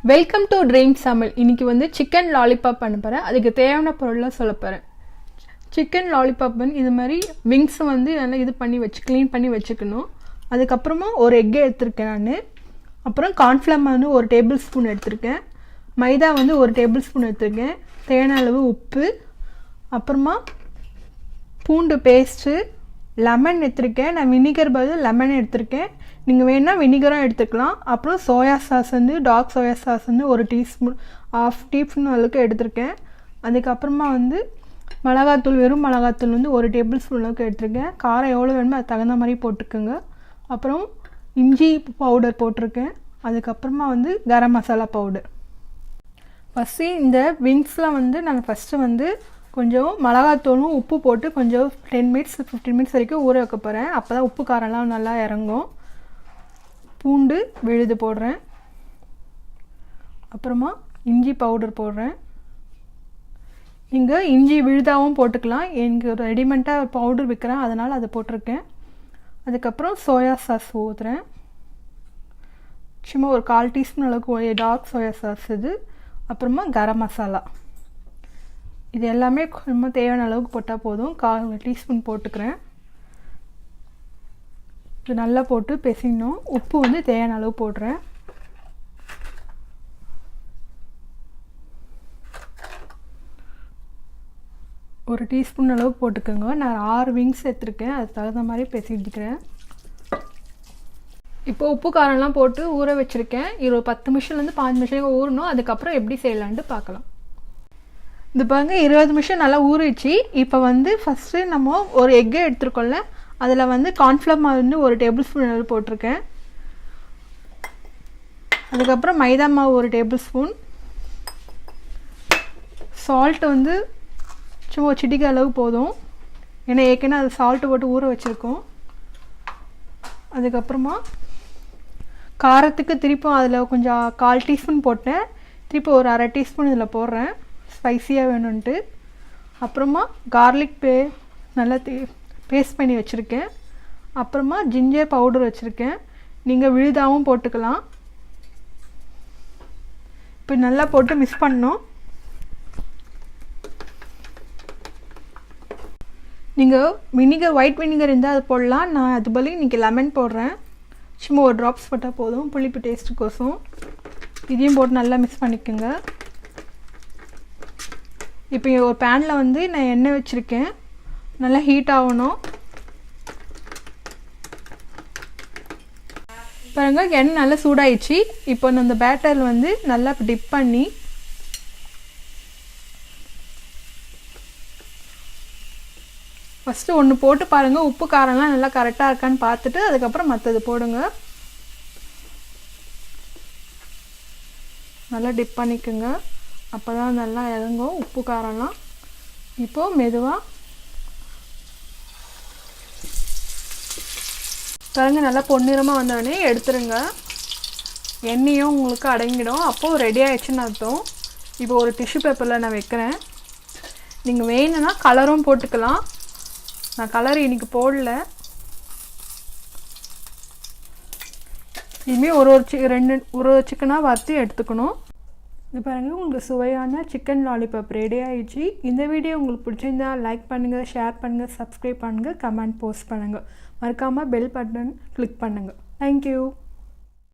Welcome to dream சமையல். இன்றைக்கி வந்து சிக்கன் லாலிபாப் பண்ண போகிறேன். அதுக்கு தேவையான பொருளாக சொல்ல போகிறேன். சிக்கன் லாலிபாப் வந்து இது மாதிரி விங்ஸை வந்து நல்லா இது பண்ணி க்ளீன் பண்ணி வச்சுக்கணும். அதுக்கப்புறமா ஒரு எக்கை எடுத்திருக்கேன் நான். அப்புறம் கார்ன்ஃப்ளவர் வந்து ஒரு டேபிள் ஸ்பூன் எடுத்திருக்கேன். மைதா வந்து ஒரு டேபிள் ஸ்பூன் எடுத்திருக்கேன். தேவையான அளவு உப்பு, அப்புறமா பூண்டு பேஸ்ட்டு, லெமன் எடுத்திருக்கேன். நான் வினிகர் பதில் லெமன் எடுத்திருக்கேன். நீங்கள் வேணால் வினிகரும் எடுத்துக்கலாம். அப்புறம் சோயா சாஸ் வந்து டார்க் சோயா சாஸ் வந்து ஒரு டீஸ்பூன், ½ டீஸ்பூன் அளவுக்கு எடுத்திருக்கேன். அதுக்கப்புறமா வந்து மிளகாத்தூள், வெறும் மிளகாத்தூள் வந்து ஒரு டேபிள் ஸ்பூன் அளவுக்கு எடுத்திருக்கேன். காரம் எவ்வளோ வேணுமோ அது தகுந்த மாதிரி போட்டுக்கோங்க. அப்புறம் இஞ்சி பவுடர் போட்டிருக்கேன். அதுக்கப்புறமா வந்து கரம் மசாலா பவுடர். ஃபஸ்ட்டு இந்த விங்ஸில் வந்து நான் ஃபஸ்ட்டு வந்து கொஞ்சம் மிளகாத்தூளும் உப்பு போட்டு கொஞ்சம் 10 மினிட்ஸ் 15 மினிட்ஸ் வரைக்கும் ஊற வைக்க போகிறேன். அப்போ தான் உப்பு காரம்லாம் நல்லா இறங்கும். பூண்டு விழுது போடுறேன். அப்புறமா இஞ்சி பவுடர் போடுறேன். நீங்கள் இஞ்சி விழுதாகவும் போட்டுக்கலாம். எனக்கு ஒரு ரெடிமெண்ட்டாக பவுடர் விற்கிறேன், அதனால் அதை போட்டிருக்கேன். அதுக்கப்புறம் சோயா சாஸ் ஊற்றுறேன். சும்மா ஒரு 1/4 டீஸ்பூன் அளவுக்கு டார்க் சோயா சாஸ் இது. அப்புறமா கரம் மசாலா. இது எல்லாமே ரொம்ப தேவையான அளவுக்கு போட்டால் போதும். 1/4 டீஸ்பூன் போட்டுக்கிறேன். இது நல்லா போட்டு பிசையணும். உப்பு வந்து தேவையான அளவு போடுறேன். ஒரு டீஸ்பூன் அளவுக்கு போட்டுக்கோங்க. நான் 6 விங்ஸ் எடுத்துருக்கேன், அது தகுந்த மாதிரி பிசைஞ்சிக்கிறேன். இப்போ உப்பு காரம்லாம் போட்டு ஊற வச்சுருக்கேன். இது ஒரு 10 நிமிஷம்லேருந்து 5 நிமிஷம் ஊறணும். அதுக்கப்புறம் எப்படி செய்யலான்ட்டு பார்க்கலாம். இது பாருங்க 20 நிமிஷம் நல்லா ஊறிச்சு. இப்போ வந்து ஃபஸ்ட்டு நம்ம ஒரு எக்கை எடுத்துருக்கோம்ல, அதில் வந்து கார்ன்ஃப்ளவர் மாவு வந்து ஒரு டேபிள் ஸ்பூன் அளவு போட்டிருக்கேன். அதுக்கப்புறம் மைதா மாவு ஒரு டேபிள் ஸ்பூன், சால்ட் வந்து சும்மா சிட்டிகை அளவு போதும், ஏன்னா ஏற்கனவே அது சால்ட்டு போட்டு ஊற வச்சுருக்கோம். அதுக்கப்புறமா காரத்துக்கு திருப்பும் அதில் கொஞ்சம் 1/4 டீஸ்பூன் போட்டேன். திருப்பி ஒரு ½ டீஸ்பூன் இதில் போடுறேன், ஸ்பைஸியாக வேணும்ன்ட்டு. அப்புறமா கார்லிக் நல்லா பேஸ்ட் பண்ணி வச்சுருக்கேன். அப்புறமா ஜிஞ்சர் பவுடர் வச்சுருக்கேன். நீங்கள் விழுதாவும் போட்டுக்கலாம். இப்போ நல்லா போட்டு மிக்ஸ் பண்ணணும். நீங்கள் வினிகர், ஒயிட் வினிகர் இருந்தால் அது போடலாம். நான் அது பதில் இன்றைக்கி லெமன் போடுறேன். சும்மா ஒரு ட்ராப்ஸ் போட்டால் போதும், புளிப்பு டேஸ்ட்டுக்கோசம். இதையும் போட்டு நல்லா மிக்ஸ் பண்ணிக்கோங்க. இப்போ ஒரு பேனில் வந்து நான் எண்ணெய் வச்சுருக்கேன். நல்லா ஹீட் ஆகணும். பாருங்கள் எண்ணெய் நல்லா சூடாயிடுச்சு. இப்போ அந்த பேட்டரில் வந்து நல்லா டிப் பண்ணி ஃபஸ்ட்டு ஒன்று போட்டு பாருங்கள், உப்பு காரம்லாம் நல்லா கரெக்டாக இருக்கான்னு பார்த்துட்டு அதுக்கப்புறம் மற்றது போடுங்க. நல்லா டிப் பண்ணிக்கோங்க, அப்போ தான் நல்லா இறங்கும் உப்பு காரம்லாம். இப்போது மெதுவாக பாருங்க, நல்லா பொன்னிறமாக வந்தோடனே எடுத்துருங்க. எண்ணெயும் உங்களுக்கு அடங்கிடும். அப்போது ரெடி ஆகிடுச்சுன்னு அர்த்தம். இப்போ ஒரு டிஷ்யூ பேப்பரில் நான் வைக்கிறேன். நீங்கள் வேணும்னா கலரும் போட்டுக்கலாம். நான் கலர் இன்றைக்கி போடல. இதுமாரி ஒரு சிக்கனாக வறுத்து எடுத்துக்கணும். இது பாருங்கள், உங்களுக்கு சுவையான சிக்கன் லாலிபாப் ரெடி ஆகிடுச்சு. இந்த வீடியோ உங்களுக்கு பிடிச்சிருந்தா லைக் பண்ணுங்கள், ஷேர் பண்ணுங்கள், சப்ஸ்கிரைப் பண்ணுங்கள், கமெண்ட் போஸ்ட் பண்ணுங்கள். மறக்காமல் பெல் பட்டன் கிளிக் பண்ணுங்கள். தேங்க்யூ.